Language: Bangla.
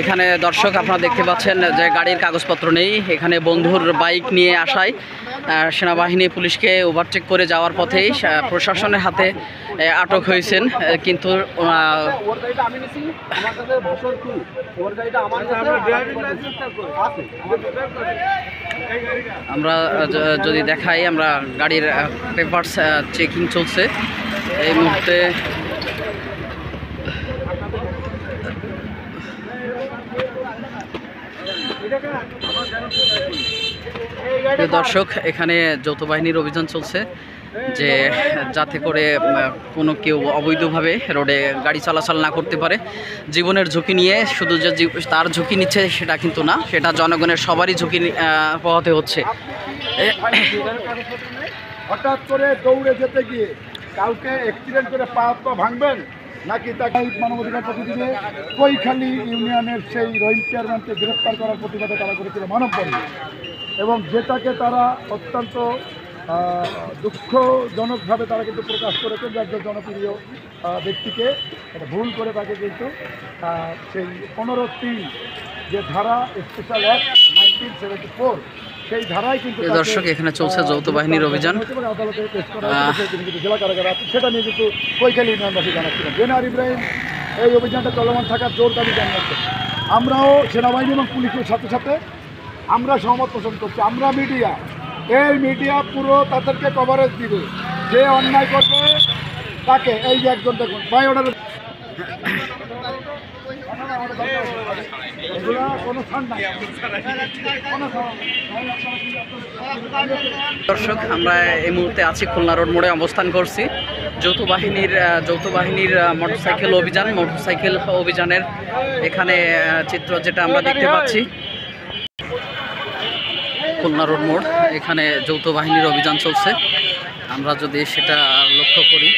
এখানে দর্শক আপনারা দেখতে পাচ্ছেন যে গাড়ির কাগজপত্র নেই। এখানে বন্ধুর বাইক নিয়ে আসায় সেনাবাহিনী পুলিশকে ওভারটেক করে যাওয়ার পথেই প্রশাসনের হাতে আটক হয়েছেন। কিন্তু আমরা যদি দেখাই, আমরা গাড়ির পেপারস চেকিং চলছে এই মুহূর্তে। দর্শক, এখানে যৌথ বাহিনীর অভিযান চলছে যে যাতে করে কোনো কেউ অবৈধভাবে রোডে গাড়ি চলাচল না করতে পারে। জীবনের ঝুঁকি নিয়ে শুধু যে তার ঝুঁকি নিচ্ছে সেটা কিন্তু না, সেটা জনগণের সবারই ঝুঁকি পোহাতে হচ্ছে। হঠাৎ করে দৌড়ে যেতে গিয়ে কাউকে অ্যাক্সিডেন্ট করে পা ভাঙবেন নাকি তাকে মানবাধিকার প্রতিদিনে কৈখালী ইউনিয়নের সেই রহিম চেয়ারম্যানকে গ্রেপ্তার করার প্রতিবাদে তারা করেছিল মানববন্ধন, এবং যেটাকে তারা অত্যন্ত দুঃখজনকভাবে তারা কিন্তু প্রকাশ করেছেন যে একজন জনপ্রিয় ব্যক্তিকে এটা ভুল করে তাকে কিন্তু সেই 15(3) যে ধারা স্পেশাল অ্যাক্ট 1974 সেই ধারায় কিন্তু দর্শক এখানে চলছে যৌথ বাহিনীর অভিযান। আদালতে পেশ করা হয়েছে, তিনি কিন্তু জেলা কারাগারে আছেন। সেটা নিয়ে কিন্তু কৈখালী ইউনিয়নবাসী জানাচ্ছিলেন। জেনার ইব্রাহিম এই অভিযানটা চলমান থাকার জোর দাবি জানিয়েছেন। আমরাও সেনাবাহিনী এবং পুলিশের সাথে সাথে আমরা সহমত পোষণ করছি। আমরা মিডিয়া, এই মিডিয়া পুরো তাদেরকে কভারেজ দিবে, যে অন্যায় করবে তাকে। এই যে একজন দেখুন ভাই, ওটা দর্শক, আমরা এই মুহূর্তে আছি খুলনা রোড মোড়ে অবস্থান করছি। যৌথ বাহিনীর মোটরসাইকেল অভিযানের এখানে চিত্র যেটা আমরা দেখতে পাচ্ছি, খুলনা রোড মোড়, এখানে যৌথ বাহিনীর অভিযান চলছে। আমরা যদি সেটা লক্ষ্য করি,